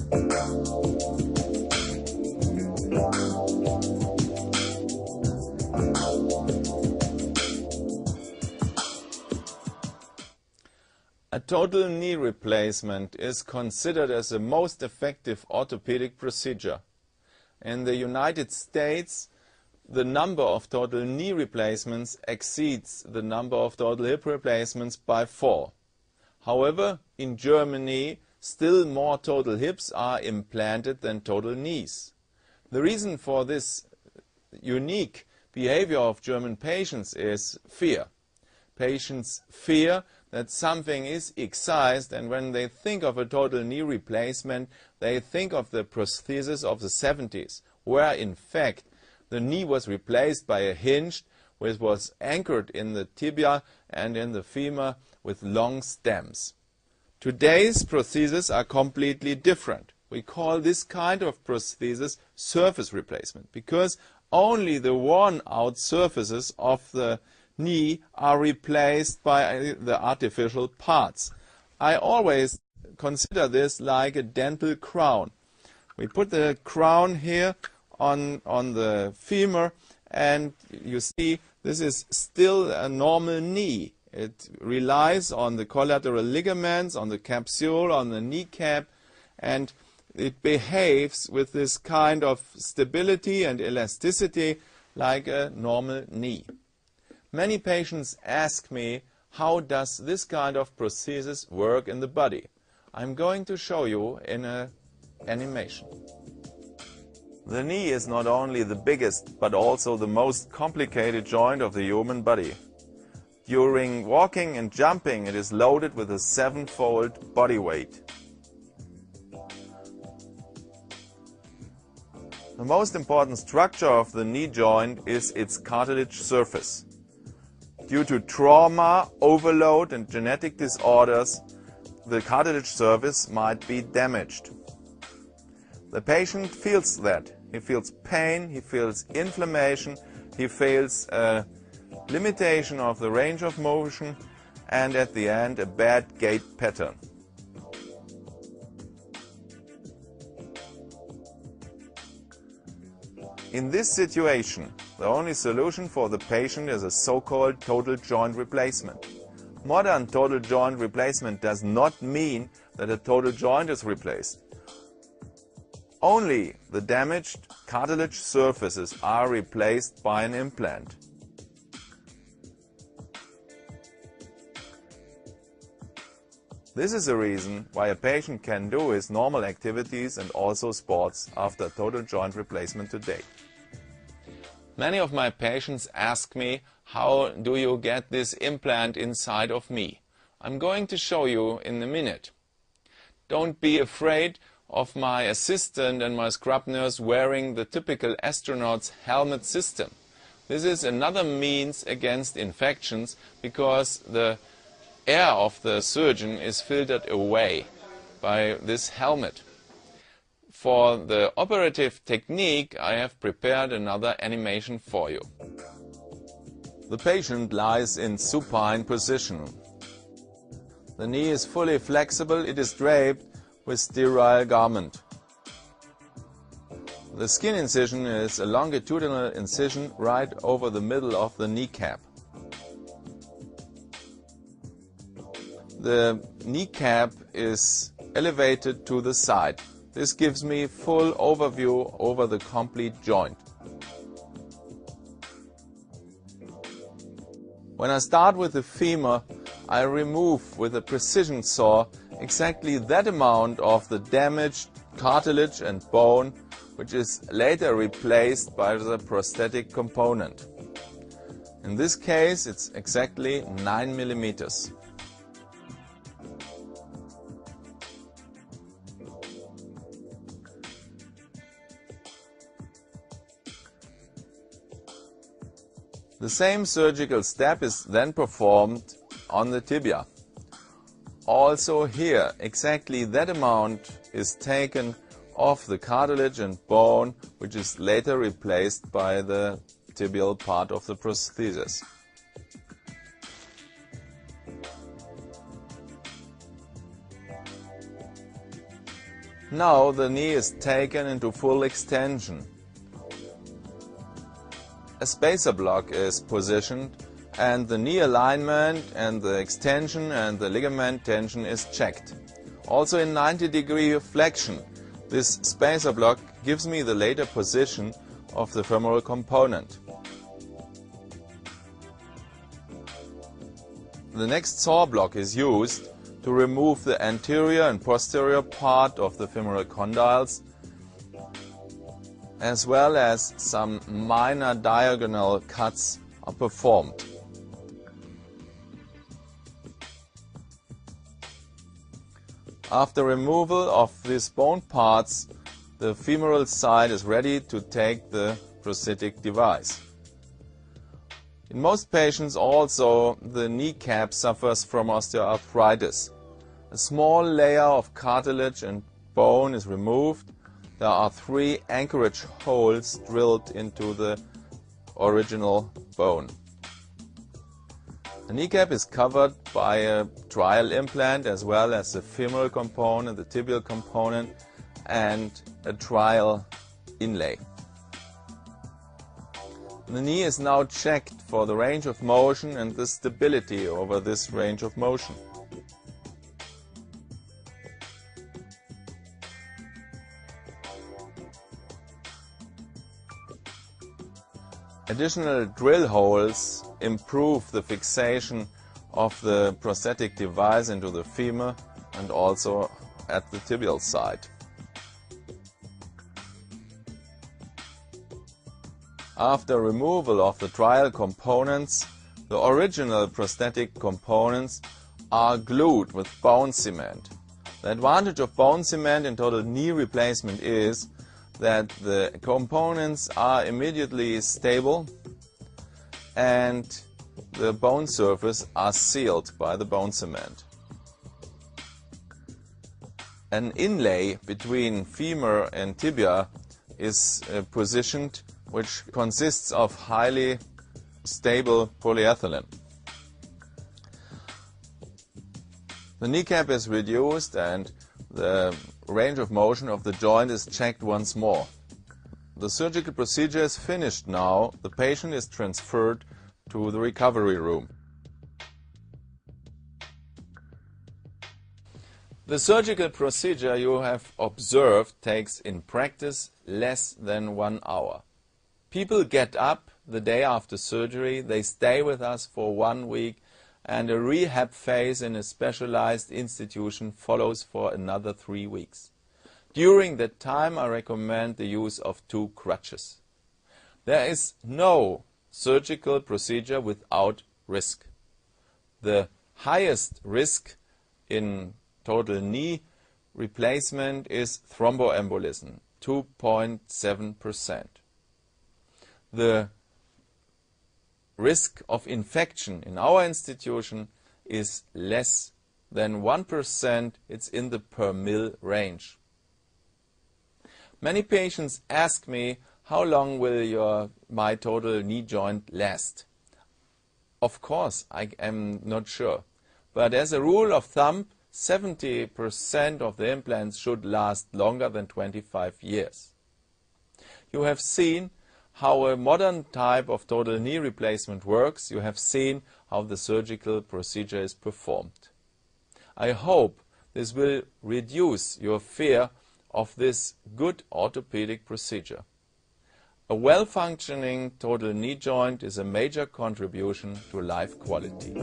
A total knee replacement is considered as the most effective orthopedic procedure. In the United States, the number of total knee replacements exceeds the number of total hip replacements by 4. However, in Germany, still more total hips are implanted than total knees. The reason for this unique behavior of German patients is fear. Patients fear that something is excised, and when they think of a total knee replacement, they think of the prosthesis of the 70s, where in fact the knee was replaced by a hinge which was anchored in the tibia and in the femur with long stems. Today's prostheses are completely different. We call this kind of prosthesis surface replacement, because only the worn-out surfaces of the knee are replaced by the artificial parts. I always consider this like a dental crown. We put the crown here on the femur, and you see this is still a normal knee. It relies on the collateral ligaments, on the capsule, on the kneecap, and it behaves with this kind of stability and elasticity like a normal knee. Many patients ask me, how does this kind of prosthesis work in the body? I'm going to show you in an animation. The knee is not only the biggest, but also the most complicated joint of the human body. During walking and jumping, it is loaded with a 7-fold body weight. The most important structure of the knee joint is its cartilage surface. Due to trauma, overload and genetic disorders, the cartilage surface might be damaged. The patient feels that. He feels pain, he feels inflammation, he feels a limitation of the range of motion, and at the end a bad gait pattern. In this situation, the only solution for the patient is a so-called total joint replacement. Modern total joint replacement does not mean that a total joint is replaced. Only the damaged cartilage surfaces are replaced by an implant. This is the reason why a patient can do his normal activities and also sports after total joint replacement today. Many of my patients ask me, how do you get this implant inside of me? I'm going to show you in a minute. Don't be afraid of my assistant and my scrub nurse wearing the typical astronaut's helmet system. This is another means against infections, because the air of the surgeon is filtered away by this helmet. For the operative technique, I have prepared another animation for you. The patient lies in supine position. The knee is fully flexible. It is draped with sterile garment. The skin incision is a longitudinal incision right over the middle of the kneecap. The kneecap is elevated to the side. This gives me full overview over the complete joint. When I start with the femur, I remove with a precision saw exactly that amount of the damaged cartilage and bone, which is later replaced by the prosthetic component. In this case, it's exactly 9 millimeters. The same surgical step is then performed on the tibia. Also here, exactly that amount is taken off the cartilage and bone, which is later replaced by the tibial part of the prosthesis. Now the knee is taken into full extension. A spacer block is positioned and the knee alignment and the extension and the ligament tension is checked. Also in 90-degree flexion, this spacer block gives me the later position of the femoral component. The next saw block is used to remove the anterior and posterior part of the femoral condyles, as well as some minor diagonal cuts are performed. After removal of these bone parts, the femoral side is ready to take the prosthetic device. In most patients also the kneecap suffers from osteoarthritis. A small layer of cartilage and bone is removed. There are 3 anchorage holes drilled into the original bone. The kneecap is covered by a trial implant as well as the femoral component, the tibial component and a trial inlay. The knee is now checked for the range of motion and the stability over this range of motion. Additional drill holes improve the fixation of the prosthetic device into the femur and also at the tibial side. After removal of the trial components, the original prosthetic components are glued with bone cement. The advantage of bone cement in total knee replacement is that the components are immediately stable and the bone surface are sealed by the bone cement. An inlay between femur and tibia is positioned, which consists of highly stable polyethylene. The kneecap is reduced and the range of motion of the joint is checked once more. The surgical procedure is finished now. The patient is transferred to the recovery room. The surgical procedure you have observed takes in practice less than 1 hour. People get up the day after surgery, they stay with us for 1 week, and a rehab phase in a specialized institution follows for another 3 weeks. During that time I recommend the use of 2 crutches. There is no surgical procedure without risk. The highest risk in total knee replacement is thromboembolism, 2.7%. The risk of infection in our institution is less than 1%. It's in the per mil range. Many patients ask me, how long will my total knee joint last? Of course, I am not sure. But as a rule of thumb, 70% of the implants should last longer than 25 years. You have seen how a modern type of total knee replacement works. You have seen how the surgical procedure is performed. I hope this will reduce your fear of this good orthopedic procedure. A well-functioning total knee joint is a major contribution to life quality.